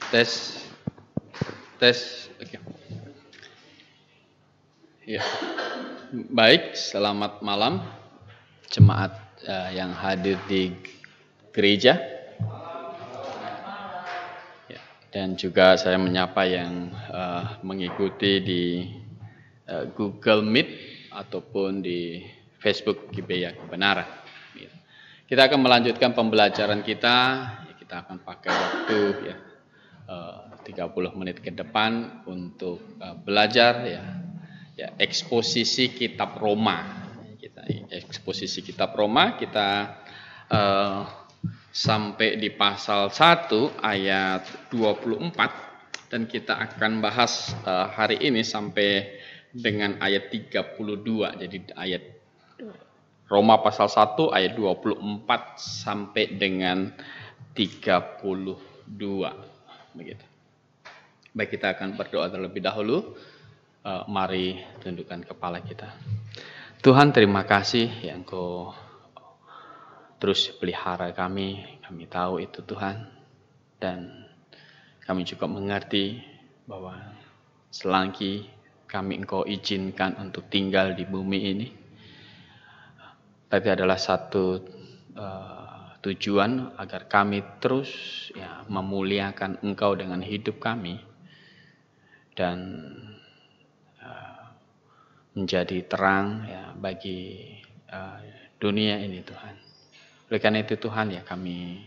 Tes, tes, oke. Ya, baik. Selamat malam, jemaat yang hadir di gereja. Ya, dan juga saya menyapa yang mengikuti di Google Meet ataupun di Facebook Gibeah Kebenaran. Kita akan melanjutkan pembelajaran kita. Kita akan pakai waktu 30 menit ke depan untuk belajar ya eksposisi kitab Roma. Eksposisi kitab Roma kita sampai di pasal 1 ayat 24 dan kita akan bahas hari ini sampai dengan ayat 32. Jadi ayat Roma pasal 1 ayat 24 sampai dengan 32. Begitu. Baik, kita akan berdoa terlebih dahulu. Mari tundukkan kepala kita. Tuhan, terima kasih yang Engkau terus pelihara kami. Kami tahu itu Tuhan. Dan kami juga mengerti bahwa selagi kami Engkau izinkan untuk tinggal di bumi ini, tapi adalah satu tujuan agar kami terus memuliakan Engkau dengan hidup kami dan menjadi terang bagi dunia ini Tuhan. Oleh karena itu Tuhan kami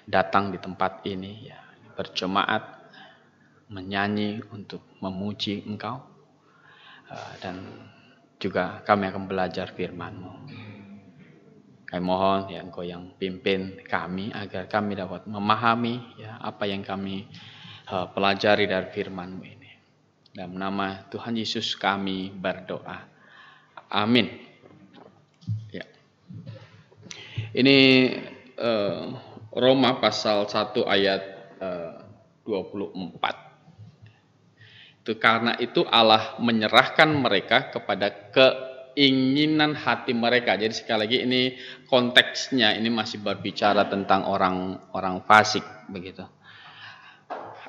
datang di tempat ini berjemaat menyanyi untuk memuji Engkau dan juga kami akan belajar firman-Mu. Kami mohon Engkau yang pimpin kami agar kami dapat memahami apa yang kami pelajari dari firman-Mu ini. Dalam nama Tuhan Yesus kami berdoa. Amin. Ya. Ini Roma pasal 1 ayat 24. Itu karena itu Allah menyerahkan mereka kepada keinginan hati mereka. Jadi sekali lagi ini konteksnya ini masih berbicara tentang orang fasik begitu.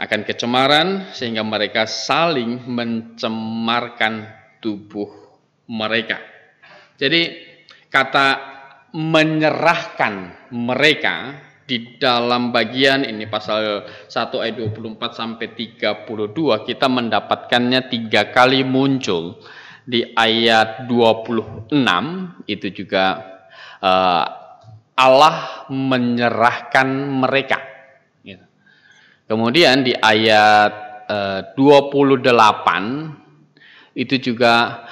Akan kecemaran sehingga mereka saling mencemarkan tubuh mereka. Jadi kata menyerahkan mereka di dalam bagian ini pasal 1 ayat 24 sampai 32 kita mendapatkannya 3 kali muncul. Di ayat 26 itu juga Allah menyerahkan mereka. Kemudian di ayat 28 itu juga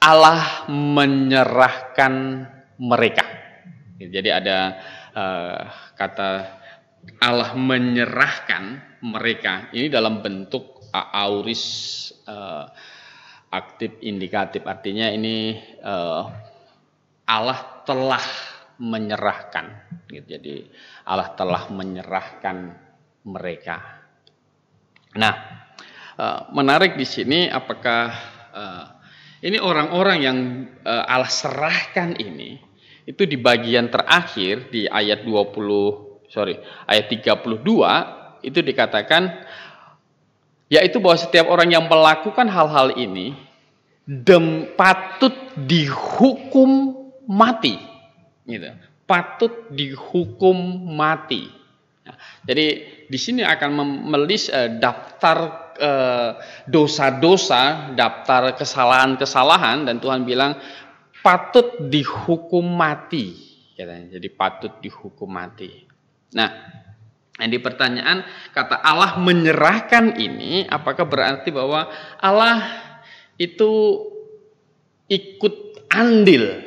Allah menyerahkan mereka. Jadi ada kata Allah menyerahkan mereka ini dalam bentuk auris aktif indikatif, artinya ini Allah telah menyerahkan. Jadi Allah telah menyerahkan mereka. Nah, menarik di sini apakah ini orang-orang yang Allah serahkan ini itu di bagian terakhir di ayat ayat 32 itu dikatakan yaitu bahwa setiap orang yang melakukan hal-hal ini patut dihukum mati. Gitu. Patut dihukum mati. Nah, jadi di sini akan melis daftar dosa-dosa, daftar kesalahan-kesalahan, dan Tuhan bilang patut dihukum mati. Jadi patut dihukum mati. Nah, di pertanyaan kata Allah menyerahkan ini, apakah berarti bahwa Allah itu ikut andil?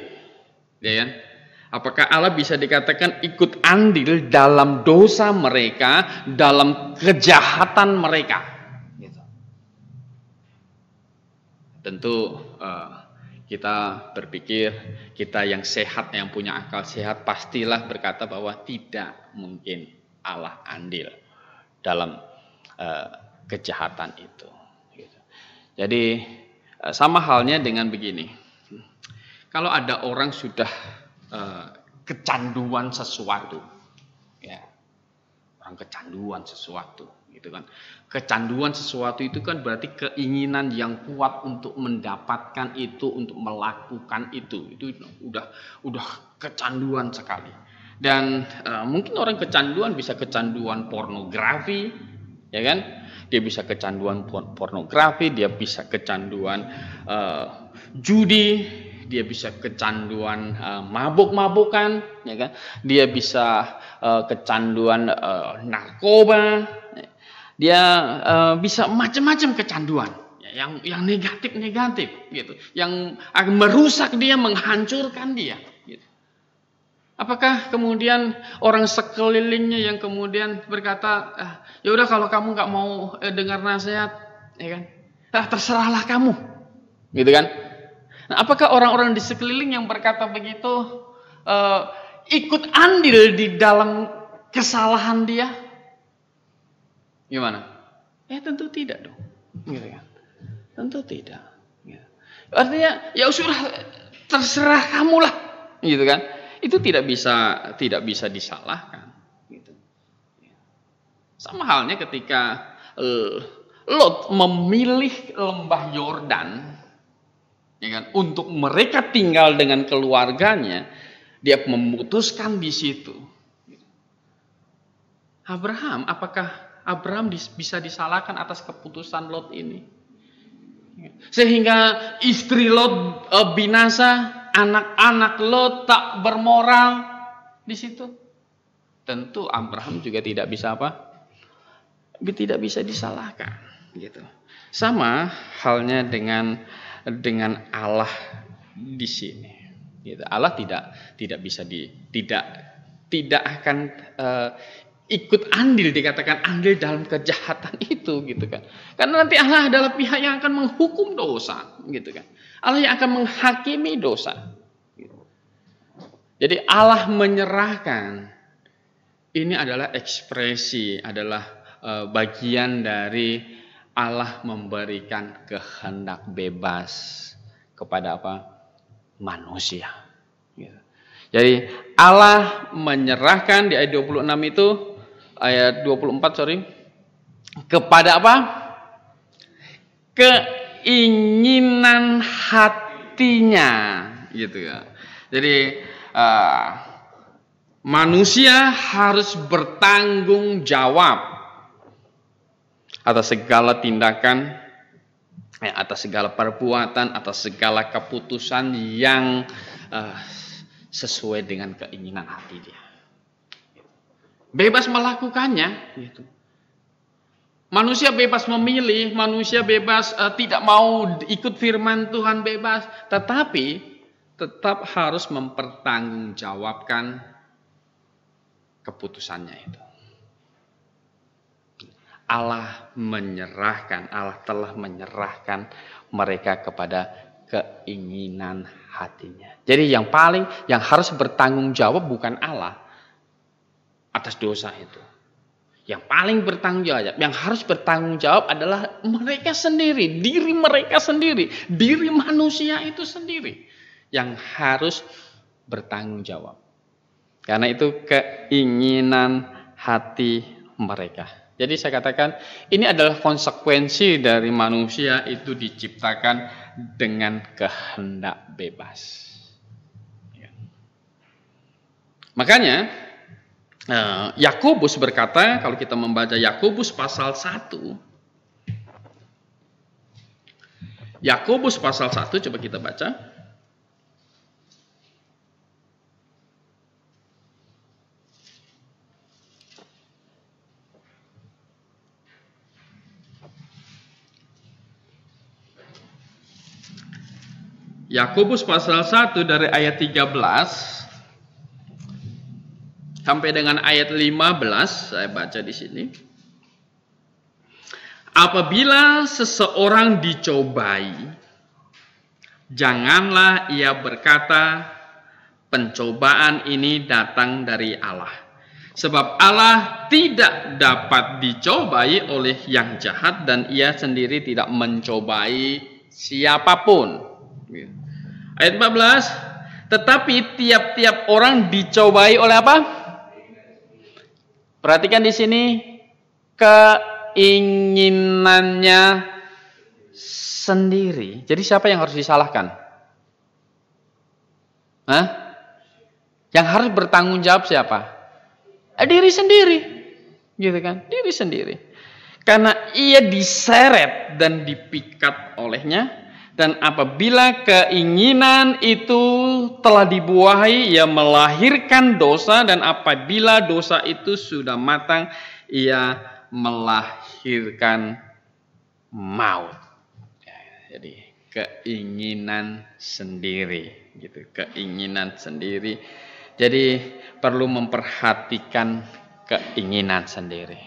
Ya kan? Apakah Allah bisa dikatakan ikut andil dalam dosa mereka, dalam kejahatan mereka? Gitu. Tentu kita berpikir, kita yang sehat, yang punya akal sehat, pastilah berkata bahwa tidak mungkin Allah andil dalam kejahatan itu. Gitu. Jadi sama halnya dengan begini. Kalau ada orang sudah kecanduan sesuatu, ya, orang kecanduan sesuatu, gitu kan. Kecanduan sesuatu itu kan berarti keinginan yang kuat untuk mendapatkan itu, untuk melakukan itu udah kecanduan sekali. Dan mungkin orang kecanduan bisa kecanduan pornografi, ya kan? Dia bisa kecanduan pornografi, dia bisa kecanduan judi, dia bisa kecanduan mabuk-mabukan, ya kan? Dia bisa kecanduan narkoba, dia bisa macam-macam kecanduan, ya, yang negatif-negatif, gitu, yang akan merusak dia, menghancurkan dia. Gitu. Apakah kemudian orang sekelilingnya yang kemudian berkata, ya udah kalau kamu nggak mau dengar nasihat, ya kan, terserahlah kamu, gitu kan? Nah, apakah orang-orang di sekeliling yang berkata begitu ikut andil di dalam kesalahan dia? Gimana? Tentu tidak dong, gitu kan? Tentu tidak. Gitu. Artinya ya sudah terserah kamu lah, gitu kan? Itu tidak bisa disalahkan. Gitu. Sama halnya ketika Lot memilih lembah Yordan, ya kan, untuk mereka tinggal dengan keluarganya, dia memutuskan di situ. Apakah Abraham bisa disalahkan atas keputusan Lot ini? Sehingga istri Lot binasa, anak-anak Lot tak bermoral di situ. Tentu Abraham juga tidak bisa tidak bisa disalahkan, gitu. Sama halnya dengan Allah di sini. Gitu. Allah tidak bisa tidak akan ikut andil, dikatakan andil dalam kejahatan itu, gitu kan. Karena nanti Allah adalah pihak yang akan menghukum dosa, gitu kan. Allah yang akan menghakimi dosa. Gitu. Jadi Allah menyerahkan, ini adalah ekspresi, adalah bagian dari Allah memberikan kehendak bebas kepada manusia. Gitu. Jadi Allah menyerahkan di ayat 26 itu, ayat 24 kepada keinginan hatinya, gitu ya. Jadi manusia harus bertanggung jawab atas segala tindakan, atas segala perbuatan, atas segala keputusan yang sesuai dengan keinginan hati dia. Bebas melakukannya, gitu. Manusia bebas memilih, manusia bebas tidak mau ikut firman Tuhan, bebas, tetapi tetap harus mempertanggungjawabkan keputusannya itu. Allah telah menyerahkan mereka kepada keinginan hatinya. Jadi yang harus bertanggung jawab bukan Allah atas dosa itu. Yang paling bertanggung jawab, yang harus bertanggung jawab adalah mereka sendiri, diri mereka sendiri, diri manusia itu sendiri yang harus bertanggung jawab. Karena itu keinginan hati mereka. Jadi saya katakan ini adalah konsekuensi dari manusia itu diciptakan dengan kehendak bebas. Ya. Makanya Yakobus berkata, kalau kita membaca Yakobus pasal 1, Yakobus pasal 1, coba kita baca. Yakobus pasal 1 dari ayat 13 sampai dengan ayat 15, saya baca di sini. Apabila seseorang dicobai, janganlah ia berkata, pencobaan ini datang dari Allah. Sebab Allah tidak dapat dicobai oleh yang jahat dan ia sendiri tidak mencobai siapapun. Ayat 14. Tetapi tiap-tiap orang dicobai oleh apa? Perhatikan di sini, keinginannya sendiri. Jadi siapa yang harus disalahkan? Hah? Yang harus bertanggung jawab siapa? Diri sendiri. Gitu kan? Diri sendiri. Karena ia diseret dan dipikat olehnya. Dan apabila keinginan itu telah dibuahi, ia melahirkan dosa. Dan apabila dosa itu sudah matang, ia melahirkan maut. Jadi keinginan sendiri, gitu. Keinginan sendiri. Jadi perlu memperhatikan keinginan sendiri.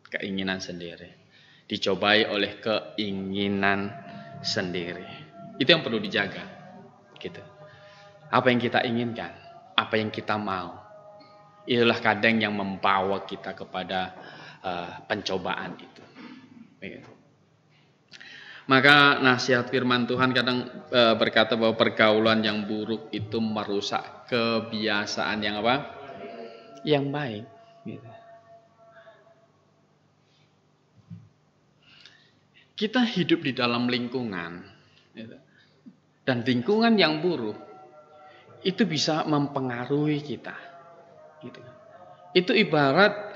Keinginan sendiri. Dicobai oleh keinginan sendiri. Itu yang perlu dijaga. Gitu. Apa yang kita inginkan, apa yang kita mau. Itulah kadang yang membawa kita kepada pencobaan itu. Begitu. Maka nasihat firman Tuhan kadang berkata bahwa pergaulan yang buruk itu merusak kebiasaan yang apa? Yang baik. Gitu. Kita hidup di dalam lingkungan, gitu. Dan lingkungan yang buruk itu bisa mempengaruhi kita. Gitu. Itu ibarat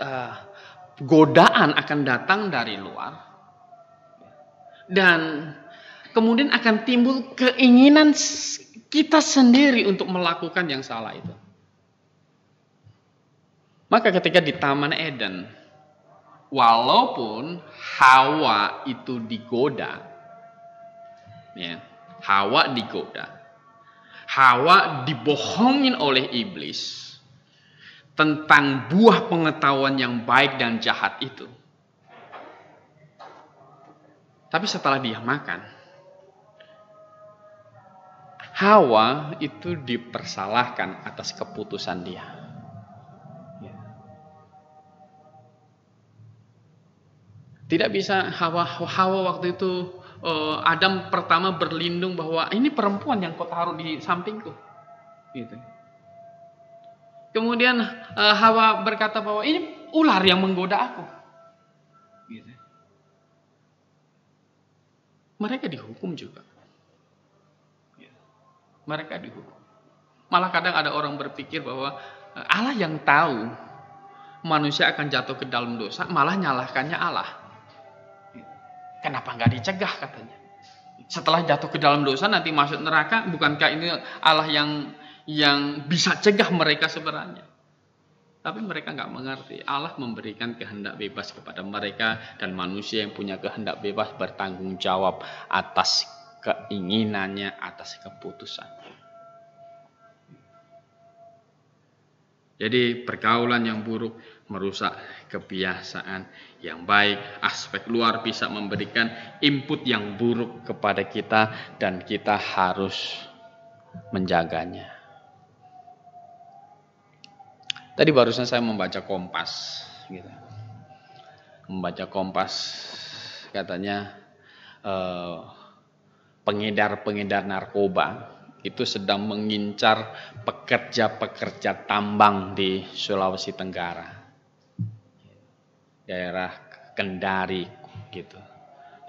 godaan akan datang dari luar. Dan kemudian akan timbul keinginan kita sendiri untuk melakukan yang salah itu. Maka ketika di Taman Eden, walaupun Hawa itu digoda, ya, Hawa digoda, Hawa dibohongin oleh iblis tentang buah pengetahuan yang baik dan jahat itu. Tapi setelah dia makan, Hawa itu dipersalahkan atas keputusan dia. Tidak bisa Hawa waktu itu Adam pertama berlindung bahwa ini perempuan yang kau taruh di sampingku. Gitu. Kemudian Hawa berkata bahwa ini ular yang menggoda aku. Gitu. Mereka dihukum juga. Mereka dihukum. Malah kadang ada orang berpikir bahwa Allah yang tahu manusia akan jatuh ke dalam dosa, malah nyalahkannya Allah. Kenapa nggak dicegah katanya? Setelah jatuh ke dalam dosa nanti masuk neraka, bukankah ini Allah yang bisa cegah mereka sebenarnya? Tapi mereka nggak mengerti. Allah memberikan kehendak bebas kepada mereka dan manusia yang punya kehendak bebas bertanggung jawab atas keinginannya, atas keputusannya. Jadi pergaulan yang buruk merusak kebiasaan yang baik. Aspek luar bisa memberikan input yang buruk kepada kita dan kita harus menjaganya. Tadi barusan saya membaca Kompas, gitu. Membaca Kompas, katanya pengedar-pengedar narkoba itu sedang mengincar pekerja-pekerja tambang di Sulawesi Tenggara, daerah Kendari, gitu.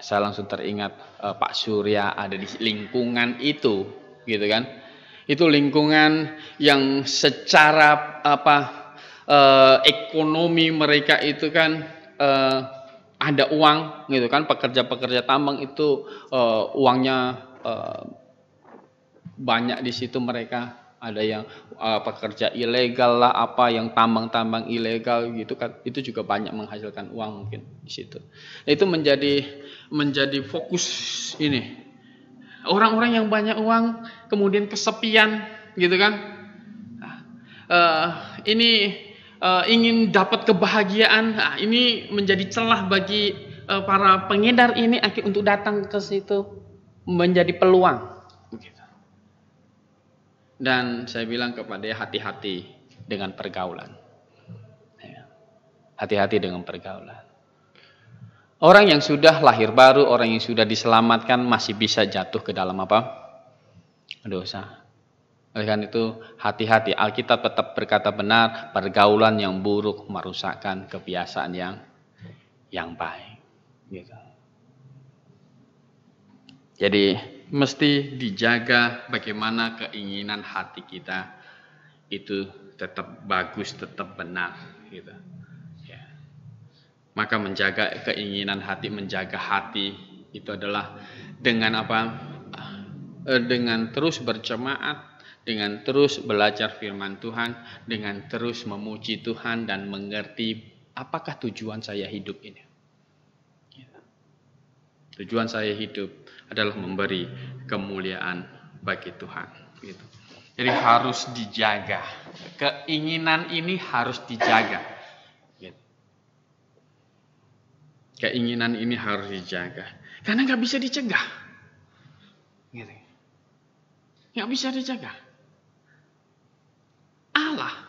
Saya langsung teringat Pak Surya ada di lingkungan itu, gitu kan? Itu lingkungan yang secara ekonomi mereka itu kan ada uang, gitu kan? Pekerja-pekerja tambang itu uangnya banyak di situ. Mereka ada yang pekerja ilegal lah, apa yang tambang-tambang ilegal gitu kan, itu juga banyak menghasilkan uang mungkin di situ. Itu menjadi fokus ini. Orang-orang yang banyak uang kemudian kesepian, gitu kan? Ini ingin dapat kebahagiaan. Nah, ini menjadi celah bagi para pengedar ini untuk datang ke situ, menjadi peluang. Dan saya bilang kepada dia, hati-hati dengan pergaulan. Hati-hati dengan pergaulan. Orang yang sudah lahir baru, orang yang sudah diselamatkan masih bisa jatuh ke dalam apa? Dosa. Oleh karena itu hati-hati, Alkitab tetap berkata benar, pergaulan yang buruk merusakkan kebiasaan yang baik. Gitu. Jadi mesti dijaga bagaimana keinginan hati kita itu tetap bagus, tetap benar. Gitu. Ya. Maka menjaga keinginan hati, menjaga hati itu adalah dengan apa? Dengan terus berjemaat, dengan terus belajar firman Tuhan, dengan terus memuji Tuhan dan mengerti apakah tujuan saya hidup ini. Tujuan saya hidup adalah memberi kemuliaan bagi Tuhan. Gitu. Jadi harus dijaga. Keinginan ini harus dijaga. Gitu. Keinginan ini harus dijaga. Karena nggak bisa dicegah. Gitu. Nggak bisa dicegah. Allah.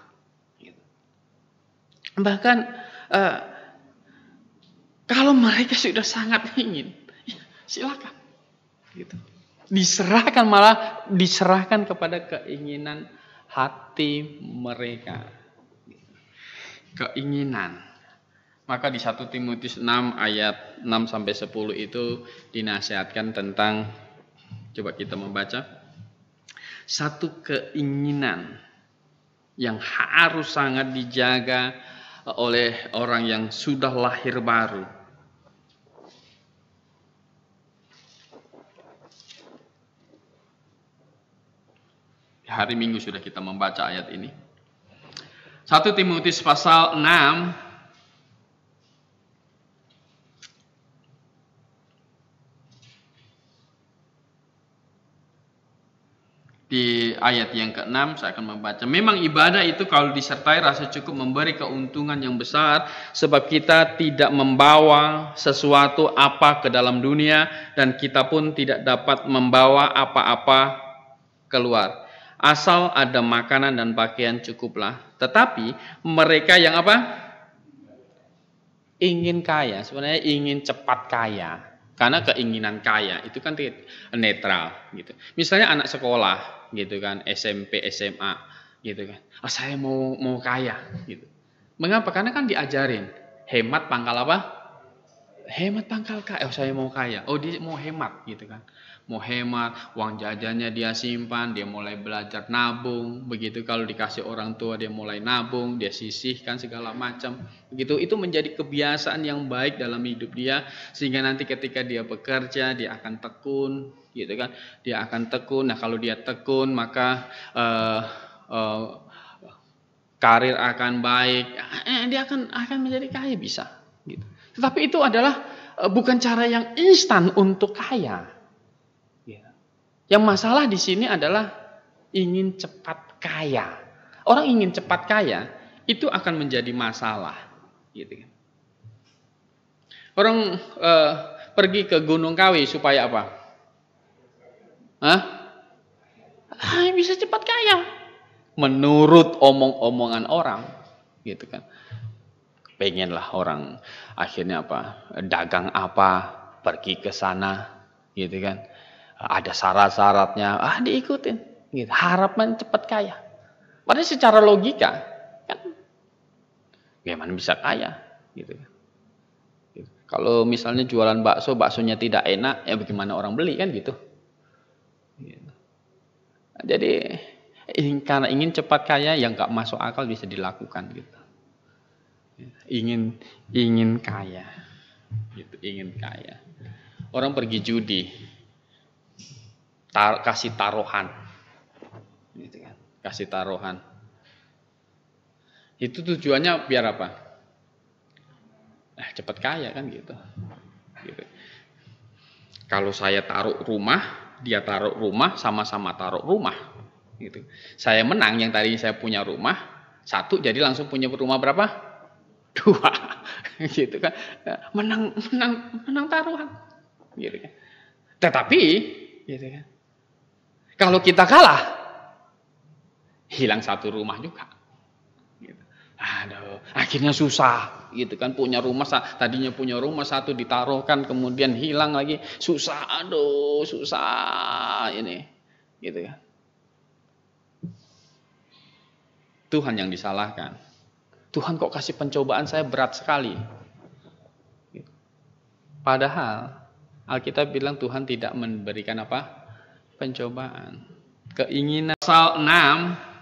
Gitu. Bahkan kalau mereka sudah sangat ingin, silakan. Gitu. Diserahkan kepada keinginan hati mereka. Keinginan. Maka di 1 Timotius 6 ayat 6 sampai 10 itu dinasihatkan tentang, coba kita membaca, satu keinginan yang harus sangat dijaga oleh orang yang sudah lahir baru. Hari Minggu sudah kita membaca ayat ini. 1 Timotius pasal 6 di ayat yang ke-6 saya akan membaca. Memang ibadah itu kalau disertai rasa cukup memberi keuntungan yang besar, sebab kita tidak membawa sesuatu apa ke dalam dunia dan kita pun tidak dapat membawa apa-apa keluar. Asal ada makanan dan pakaian cukuplah. Tetapi mereka yang apa? Ingin kaya, sebenarnya ingin cepat kaya. Karena keinginan kaya itu kan netral gitu. Misalnya anak sekolah gitu kan, SMP, SMA gitu kan. Oh, saya mau kaya gitu. Mengapa? Karena kan diajarin hemat pangkal apa? Hemat pangkal kaya. Oh, saya mau kaya. Oh, dia mau hemat gitu kan. Mau hemat, uang jajannya dia simpan, dia mulai belajar nabung. Begitu kalau dikasih orang tua dia mulai nabung, dia sisihkan segala macam. Begitu itu menjadi kebiasaan yang baik dalam hidup dia, sehingga nanti ketika dia bekerja dia akan tekun, gitu kan? Dia akan tekun. Nah, kalau dia tekun maka karir akan baik, dia akan menjadi kaya bisa. Gitu. Tetapi itu adalah bukan cara yang instan untuk kaya. Yang masalah di sini adalah ingin cepat kaya. Orang ingin cepat kaya itu akan menjadi masalah, gitu kan. Orang pergi ke Gunung Kawi supaya apa? Bisa cepat kaya. Menurut omong-omongan orang, gitu kan. Pengenlah orang akhirnya apa? Dagang apa? Pergi ke sana, gitu kan. Ada syarat-syaratnya, diikutin. Gitu. Harapan cepat kaya. Padahal secara logika, kan, gimana bisa kaya? Gitu. Gitu. Kalau misalnya jualan bakso, baksonya tidak enak, ya bagaimana orang beli kan gitu. Gitu. Jadi karena ingin cepat kaya, yang nggak masuk akal bisa dilakukan gitu. Ingin kaya, gitu. Ingin kaya. Orang pergi judi. Kasih taruhan, gitu kan? Kasih taruhan. Itu tujuannya biar apa? Cepat kaya kan gitu. Gitu. Kalau saya taruh rumah, dia taruh rumah, sama-sama taruh rumah. Gitu. Saya menang, yang tadi saya punya rumah 1, jadi langsung punya rumah berapa? 2, gitu kan? Menang taruhan, gitu kan? Tetapi, gitu kan? Kalau kita kalah, hilang 1 rumah juga. Gitu. Aduh, akhirnya susah gitu kan, punya rumah tadinya punya rumah satu ditaruhkan kemudian hilang lagi, susah, aduh susah ini gitu kan. Tuhan yang disalahkan. Tuhan kok kasih pencobaan saya berat sekali. Padahal Alkitab bilang Tuhan tidak memberikan apa? Pencobaan. Keinginan. Pasal 6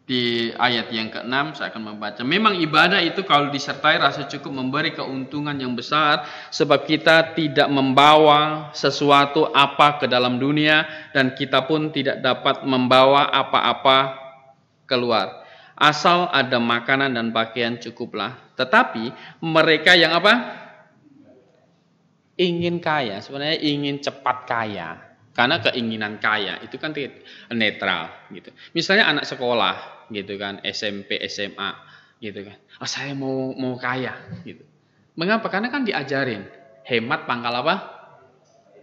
di ayat yang ke-6 saya akan membaca. Memang ibadah itu kalau disertai rasa cukup memberi keuntungan yang besar, sebab kita tidak membawa sesuatu apa ke dalam dunia dan kita pun tidak dapat membawa apa-apa keluar. Asal ada makanan dan pakaian cukuplah. Tetapi mereka yang apa? Ingin kaya, sebenarnya ingin cepat kaya. Karena keinginan kaya itu kan netral gitu. Misalnya anak sekolah gitu kan, SMP, SMA gitu kan. Saya mau kaya gitu. Mengapa? Karena kan diajarin hemat pangkal apa?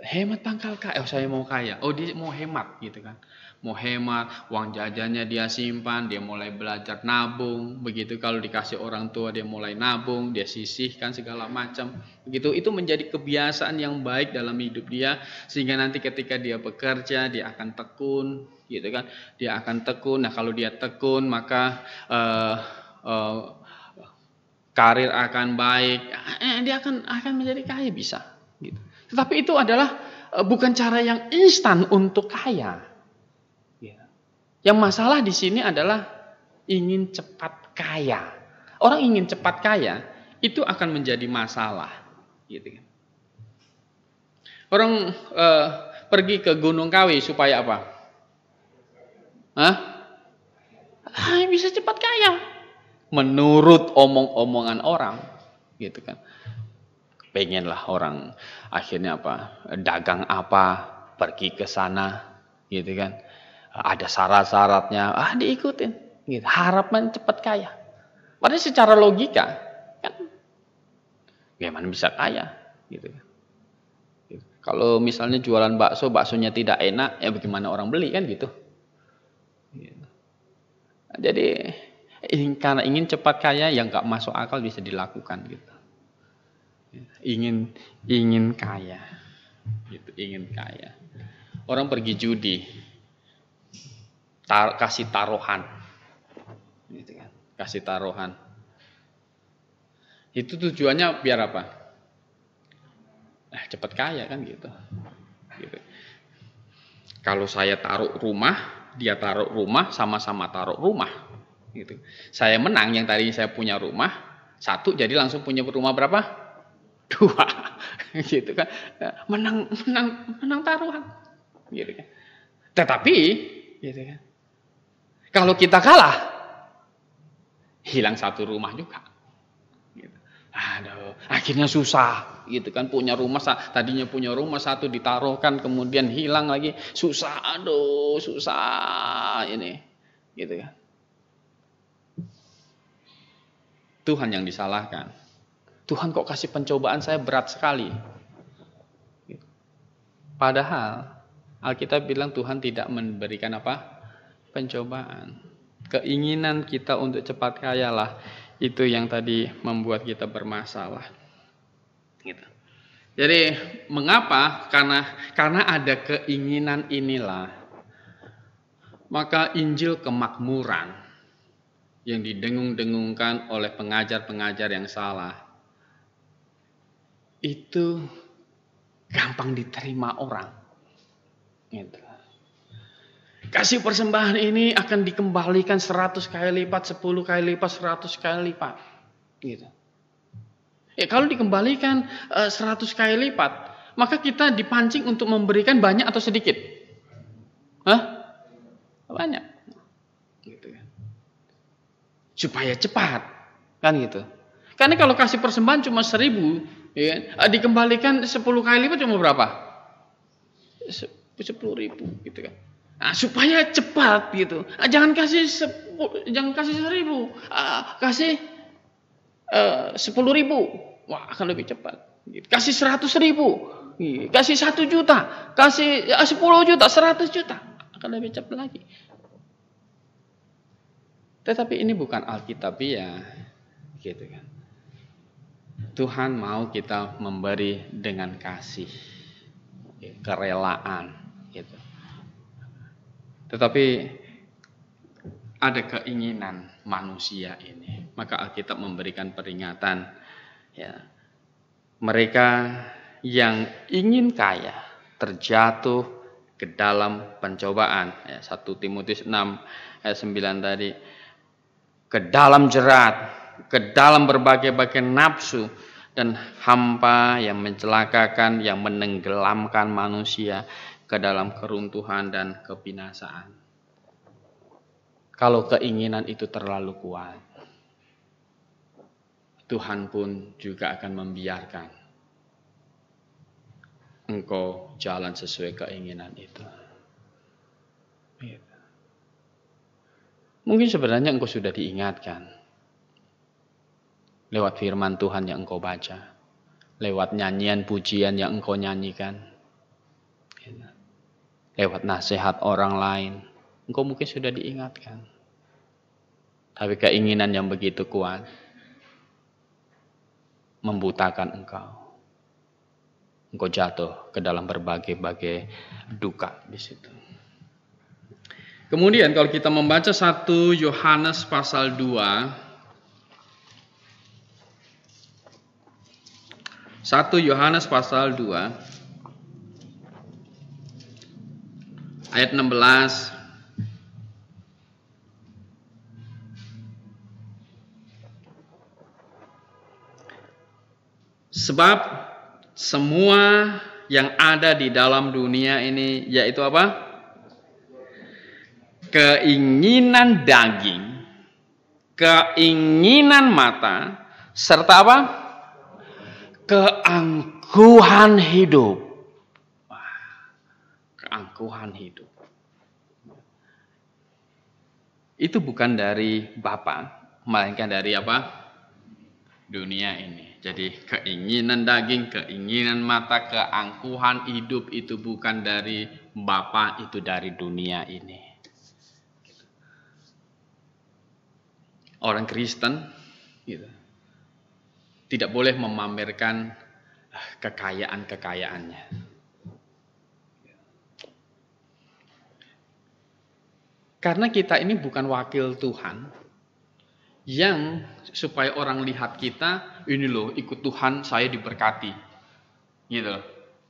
Hemat pangkal kaya. Saya mau kaya. Dia mau hemat gitu kan. Mau hemat, uang jajannya dia simpan, dia mulai belajar nabung. Begitu kalau dikasih orang tua dia mulai nabung, dia sisihkan segala macam. Begitu itu menjadi kebiasaan yang baik dalam hidup dia, sehingga nanti ketika dia bekerja dia akan tekun, gitu kan? Dia akan tekun. Nah, kalau dia tekun maka karir akan baik. Dia akan menjadi kaya bisa, gitu. Tetapi itu adalah bukan cara yang instan untuk kaya. Yang masalah di sini adalah ingin cepat kaya. Orang ingin cepat kaya itu akan menjadi masalah, gitu kan. Orang pergi ke Gunung Kawi supaya apa? Bisa cepat kaya. Menurut omong-omongan orang, gitu kan. Pengenlah orang akhirnya apa? Dagang apa? Pergi ke sana, gitu kan. Ada syarat-syaratnya, diikutin, gitu. Harapan cepat kaya. Padahal secara logika kan, gimana bisa kaya, gitu. Kalau misalnya jualan bakso, baksonya tidak enak, ya bagaimana orang beli kan gitu. Jadi karena ingin cepat kaya, yang nggak masuk akal bisa dilakukan gitu. Ingin kaya, gitu. Ingin kaya. Orang pergi judi. Kasih taruhan, gitu kan? Kasih taruhan. Itu tujuannya biar apa? Cepat kaya kan gitu. Kalau saya taruh rumah, dia taruh rumah, sama-sama taruh rumah, gitu. Saya menang, yang tadi saya punya rumah 1, jadi langsung punya rumah berapa? 2, gitu kan? Menang taruhan, gitu kan? Tetapi, gitu kan? Kalau kita kalah, hilang 1 rumah juga. Gitu. Aduh, akhirnya susah, gitu kan? Punya rumah, tadinya punya rumah 1 ditaruhkan, kemudian hilang lagi, susah. Aduh, susah ini, gitu kan? Tuhan yang disalahkan. Tuhan kok kasih pencobaan saya berat sekali. Gitu. Padahal Alkitab bilang Tuhan tidak memberikan apa? Pencobaan. Keinginan kita untuk cepat kaya lah itu yang tadi membuat kita bermasalah. Gitu. Jadi mengapa? Karena ada keinginan inilah, maka Injil kemakmuran yang didengung-dengungkan oleh pengajar-pengajar yang salah itu gampang diterima orang. Gitu. Kasih persembahan ini akan dikembalikan 100 kali lipat, 10 kali lipat, 100 kali lipat. Gitu. Kalau dikembalikan 100 kali lipat, maka kita dipancing untuk memberikan banyak atau sedikit? Banyak. Gitu kan. Supaya cepat. Kan gitu. Karena kalau kasih persembahan cuma 1000, ya, dikembalikan 10 kali lipat cuma berapa? 10.000 gitu kan. Nah, supaya cepat gitu. Jangan kasih 1000, kasih 10.000. Wah, akan lebih cepat. Gitu. Kasih 100.000. Kasih 1 juta, kasih 10 juta, 100 juta. Akan lebih cepat lagi. Tetapi ini bukan Alkitabiah, gitu kan. Tuhan mau kita memberi dengan kasih, kerelaan, gitu. Tetapi ada keinginan manusia ini, maka Alkitab memberikan peringatan, ya. Mereka yang ingin kaya terjatuh ke dalam pencobaan, ya, 1 Timotius 6 ayat 9 tadi, ke dalam jerat, ke dalam berbagai-bagai nafsu dan hampa yang mencelakakan, yang menenggelamkan manusia ke dalam keruntuhan dan kebinasaan. Kalau keinginan itu terlalu kuat, Tuhan pun juga akan membiarkan engkau jalan sesuai keinginan itu. Mungkin sebenarnya engkau sudah diingatkan lewat firman Tuhan yang engkau baca, lewat nyanyian pujian yang engkau nyanyikan, lewat nasihat orang lain, engkau mungkin sudah diingatkan. Tapi keinginan yang begitu kuat membutakan engkau. Engkau jatuh ke dalam berbagai-bagai duka di situ. Kemudian kalau kita membaca 1 Yohanes pasal 2, 1 Yohanes pasal 2 ayat 16. Sebab semua yang ada di dalam dunia ini, yaitu apa? Keinginan daging, keinginan mata, serta apa? Keangkuhan hidup. Keangkuhan hidup. Itu bukan dari Bapa, melainkan dari apa? Dunia ini. Jadi keinginan daging, keinginan mata, keangkuhan hidup itu bukan dari Bapa, itu dari dunia ini. Orang Kristen gitu, tidak boleh memamerkan kekayaan-kekayaannya. Karena kita ini bukan wakil Tuhan yang supaya orang lihat kita, ini loh ikut Tuhan saya diberkati, gitu.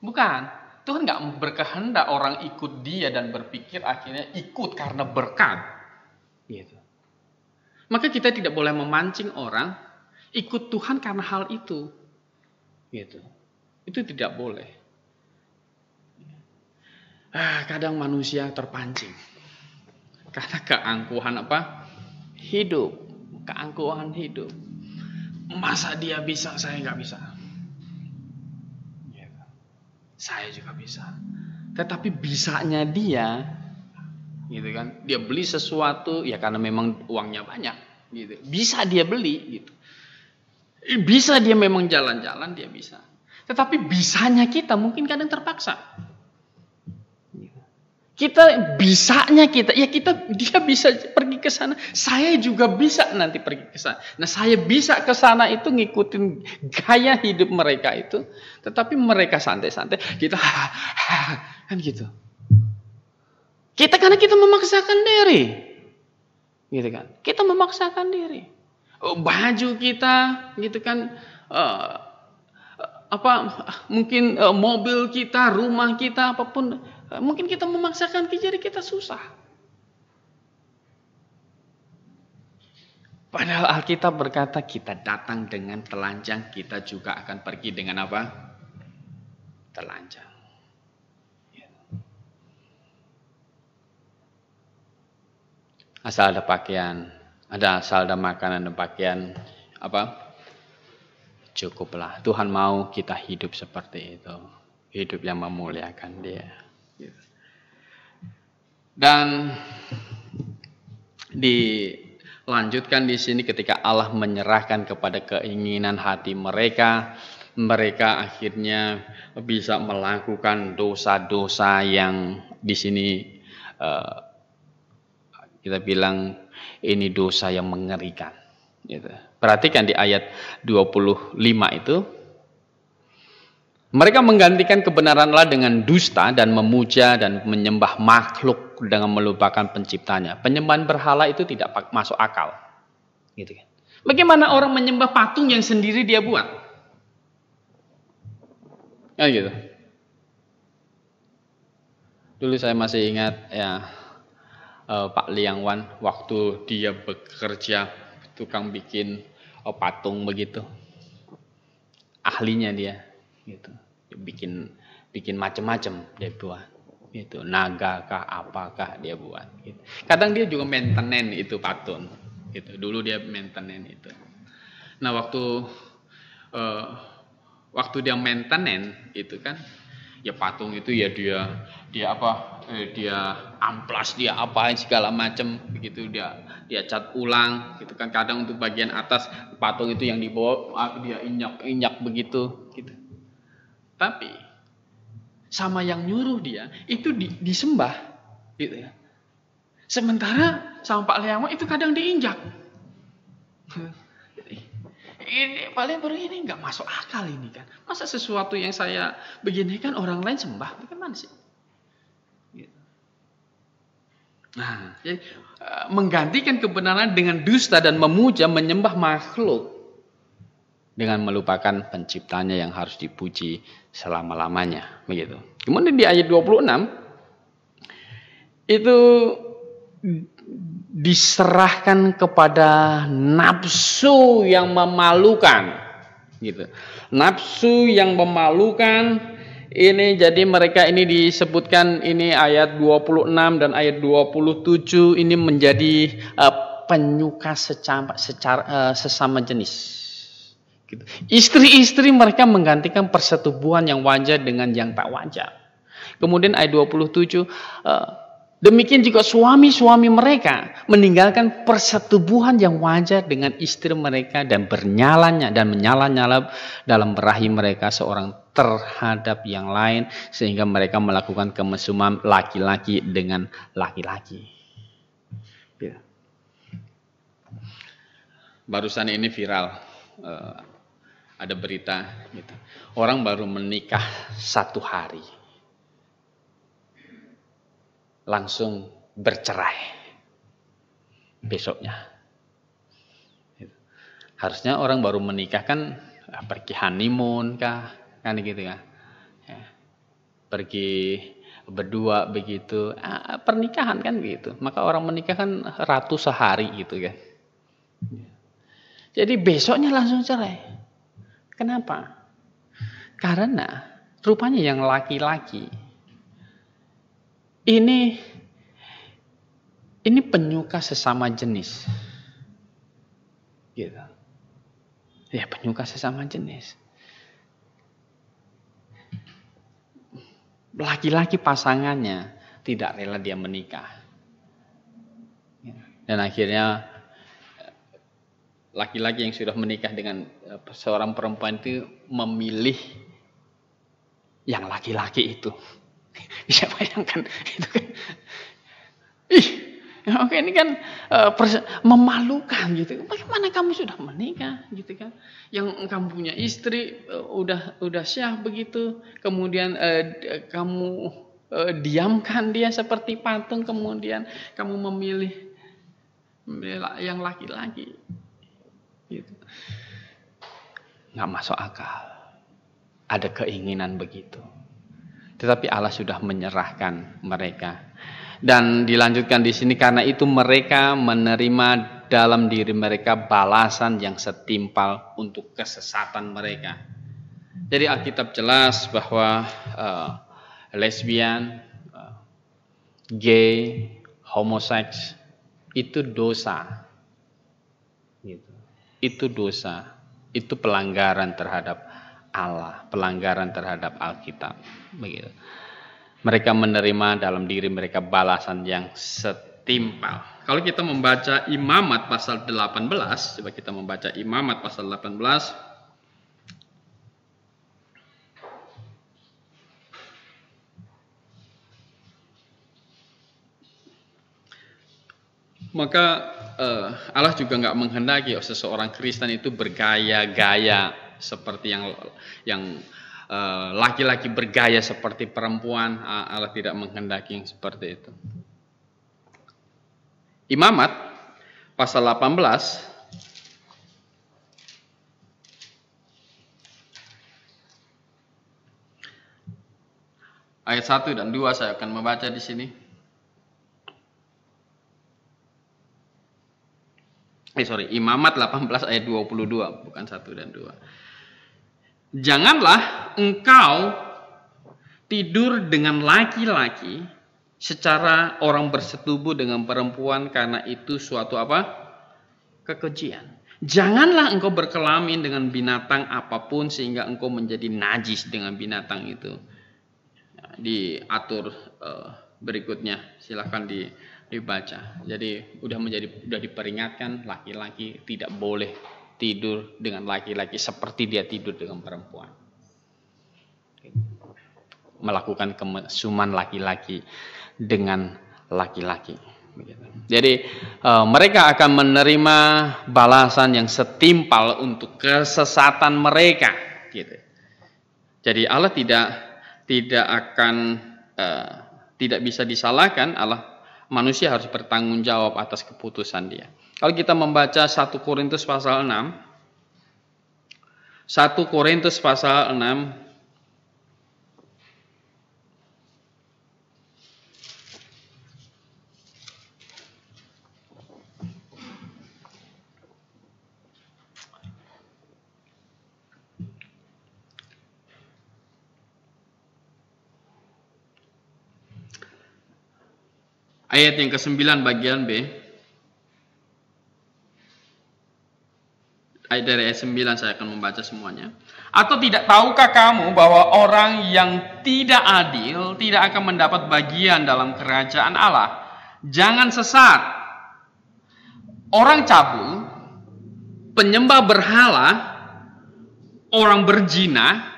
Bukan, Tuhan nggak berkehendak orang ikut Dia dan berpikir akhirnya ikut karena berkat, gitu. Maka kita tidak boleh memancing orang ikut Tuhan karena hal itu, gitu. Itu tidak boleh. Kadang manusia terpancing karena keangkuhan apa? Hidup. Keangkuhan hidup. Masa dia bisa, saya nggak bisa. Saya juga bisa. Tetapi bisanya dia, gitu kan? Dia beli sesuatu ya karena memang uangnya banyak, gitu. Bisa dia beli, gitu. Bisa dia memang jalan-jalan, dia bisa. Tetapi bisanya kita mungkin kadang terpaksa. Kita bisanya kita, ya dia bisa pergi ke sana, saya juga bisa nanti pergi ke sana. Nah, saya bisa ke sana itu ngikutin gaya hidup mereka itu, tetapi mereka santai-santai, kita kan gitu. Kita karena kita memaksakan diri, gitu kan? Kita memaksakan diri. Baju kita, gitu kan? Mungkin mobil kita, rumah kita, apapun. Mungkin kita memaksakan jadi kita susah. Padahal Alkitab berkata kita datang dengan telanjang, kita juga akan pergi dengan apa? Telanjang. Asal ada pakaian, asal ada makanan dan pakaian, apa? Cukuplah. Tuhan mau kita hidup seperti itu. Hidup yang memuliakan Dia. Dan dilanjutkan di sini ketika Allah menyerahkan kepada keinginan hati mereka, mereka akhirnya bisa melakukan dosa-dosa yang di sini kita bilang ini dosa yang mengerikan. Gitu. Perhatikan di ayat 25 itu, mereka menggantikan kebenaran Allah dengan dusta dan memuja dan menyembah makhluk dengan melupakan penciptanya. Penyembahan berhala itu tidak masuk akal. Gitu kan. Bagaimana orang menyembah patung yang sendiri dia buat? Ya gitu. Dulu saya masih ingat ya Pak Liang Wan waktu dia bekerja tukang bikin patung begitu. Ahlinya dia gitu. Dia bikin macam-macam dia buat. Gitu. Naga kah apakah dia buat gitu. Kadang dia juga maintenance itu patung. Gitu. Dulu dia maintenance itu. Nah, waktu dia maintenance itu kan ya patung itu ya dia amplas, dia apain segala macam begitu, dia cat ulang gitu kan. Kadang untuk bagian atas patung itu yang dibawa dia injak begitu gitu. Tapi sama yang nyuruh dia itu disembah gitu ya. Sementara sama Pak Liang Wan itu kadang diinjak. Ini paling baru ini nggak masuk akal ini kan. Masa sesuatu yang saya begini kan orang lain sembah, bagaimana sih? Gitu. Nah, jadi, menggantikan kebenaran dengan dusta dan memuja menyembah makhluk dengan melupakan penciptanya yang harus dipuji selama-lamanya, begitu. Kemudian di ayat 26 itu diserahkan kepada nafsu yang memalukan gitu. Nafsu yang memalukan ini, jadi mereka ini disebutkan ini ayat 26 dan ayat 27 ini menjadi penyuka sesama jenis gitu. Istri-istri mereka menggantikan persetubuhan yang wajar dengan yang tak wajar. Kemudian ayat 27 demikian juga suami-suami mereka meninggalkan persetubuhan yang wajar dengan istri mereka dan menyala-nyala dalam berahi mereka seorang terhadap yang lain, sehingga mereka melakukan kemesuman laki-laki dengan laki-laki. Ya. Barusan ini viral, ada berita gitu. Orang baru menikah 1 hari langsung bercerai besoknya. Harusnya orang baru menikah kan pergi honeymoon kah, kan gitu ya. Pergi berdua begitu, pernikahan kan gitu. Maka orang menikah kan ratu sehari gitu kan. Jadi besoknya langsung cerai. Kenapa? Karena rupanya yang laki-laki ini penyuka sesama jenis, gitu. Ya, penyuka sesama jenis. Laki-laki pasangannya tidak rela dia menikah, dan akhirnya laki-laki yang sudah menikah dengan seorang perempuan itu memilih yang laki-laki itu. Bisa bayangkan itu kan, oke ini kan memalukan gitu. Bagaimana kamu sudah menikah gitu kan? Yang kamu punya istri udah syah begitu, kemudian kamu diamkan dia seperti patung, kemudian kamu memilih yang laki-laki, gitu. Nggak masuk akal. Ada keinginan begitu. Tetapi Allah sudah menyerahkan mereka. Dan dilanjutkan di sini, karena itu mereka menerima dalam diri mereka balasan yang setimpal untuk kesesatan mereka. Jadi Alkitab jelas bahwa lesbian, gay, homoseks itu dosa. Gitu. Itu dosa. Itu pelanggaran terhadap Allah, pelanggaran terhadap Alkitab, begitu. Mereka menerima dalam diri mereka balasan yang setimpal. Kalau kita membaca Imamat pasal 18, coba kita membaca Imamat pasal 18 Maka Allah juga nggak menghendaki seseorang Kristen itu bergaya-gaya seperti yang laki-laki bergaya seperti perempuan. Allah tidak menghendaki yang seperti itu. Imamat pasal 18 ayat 1 dan 2 saya akan membaca di sini. Imamat 18 ayat 22, bukan 1 dan 2. Janganlah engkau tidur dengan laki-laki secara orang bersetubuh dengan perempuan, karena itu suatu apa? Kekejian. Janganlah engkau berkelamin dengan binatang apapun sehingga engkau menjadi najis dengan binatang itu. Diatur berikutnya, silahkan dibaca. Jadi udah diperingatkan, laki-laki tidak boleh tidur dengan laki-laki seperti dia tidur dengan perempuan, melakukan kemesuman laki-laki dengan laki-laki. Jadi mereka akan menerima balasan yang setimpal untuk kesesatan mereka, gitu. Jadi Allah tidak bisa disalahkan. Manusia harus bertanggung jawab atas keputusan dia. Kalau kita membaca 1 Korintus pasal 6, 1 Korintus pasal 6 ayat yang ke-9 bagian B. Ayat dari ayat 9 saya akan membaca semuanya. Atau tidak tahukah kamu bahwa orang yang tidak adil tidak akan mendapat bagian dalam kerajaan Allah? Jangan sesat. Orang cabul, penyembah berhala, orang berzina,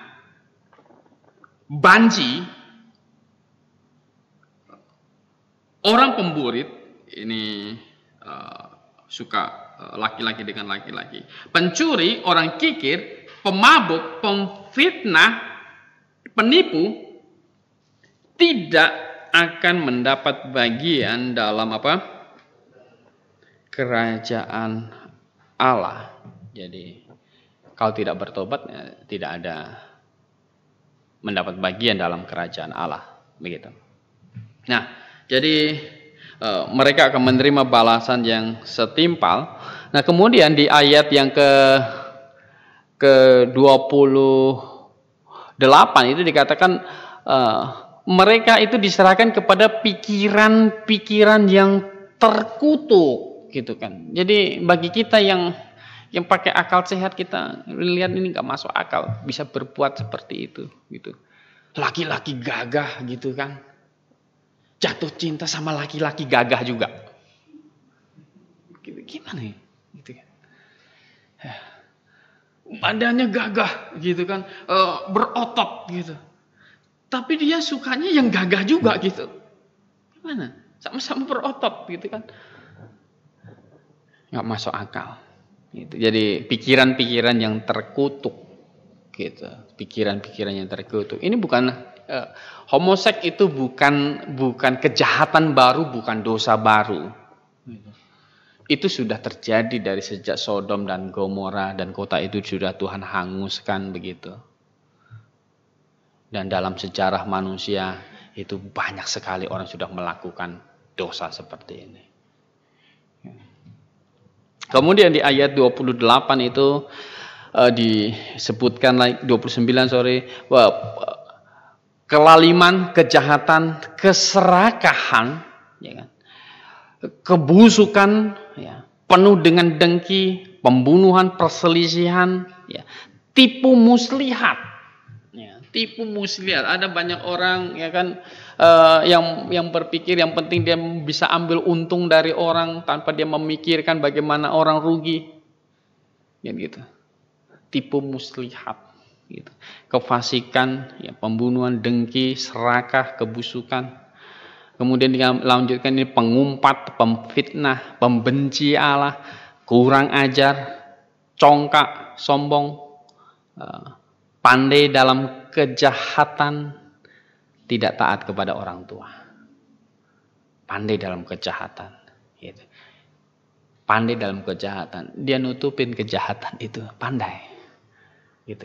banci, orang pemburit, ini suka laki-laki dengan laki-laki, pencuri, orang kikir, pemabuk, pemfitnah, penipu, tidak akan mendapat bagian dalam apa? Kerajaan Allah. Jadi kalau tidak bertobat, tidak ada mendapat bagian dalam kerajaan Allah, begitu. Nah, jadi mereka akan menerima balasan yang setimpal. Nah, kemudian di ayat yang ke-28 itu dikatakan mereka itu diserahkan kepada pikiran-pikiran yang terkutuk, gitu kan. Jadi bagi kita yang pakai akal sehat, kita lihat ini nggak masuk akal, bisa berbuat seperti itu, gitu. Laki-laki gagah, gitu kan. Jatuh cinta sama laki-laki gagah juga. Gimana ya? Gitu kan. Badannya gagah gitu kan, berotot gitu. Tapi dia sukanya yang gagah juga gitu. Gimana? Sama-sama berotot gitu kan. Nggak masuk akal. Gitu. Jadi pikiran-pikiran yang terkutuk gitu. Pikiran-pikiran yang terkutuk. Ini bukan homoseks itu bukan kejahatan baru, bukan dosa baru. Itu sudah terjadi dari sejak Sodom dan Gomora, dan kota itu sudah Tuhan hanguskan, begitu. Dan dalam sejarah manusia itu banyak sekali orang sudah melakukan dosa seperti ini. Kemudian di ayat 28 itu disebutkan lagi, 29 bahwa kelaliman, kejahatan, keserakahan, ya kan? Kebusukan, ya, penuh dengan dengki, pembunuhan, perselisihan, ya, tipu muslihat, ya, tipu muslihat. Ada banyak orang, ya kan, yang berpikir yang penting dia bisa ambil untung dari orang tanpa dia memikirkan bagaimana orang rugi, ya gitu. Tipu muslihat, gitu. Kefasikan, ya, pembunuhan, dengki, serakah, kebusukan. Kemudian dilanjutkan ini pengumpat, pemfitnah, pembenci Allah, kurang ajar, congkak, sombong, pandai dalam kejahatan, tidak taat kepada orang tua. Pandai dalam kejahatan. Gitu. Pandai dalam kejahatan. Dia nutupin kejahatan itu. Pandai.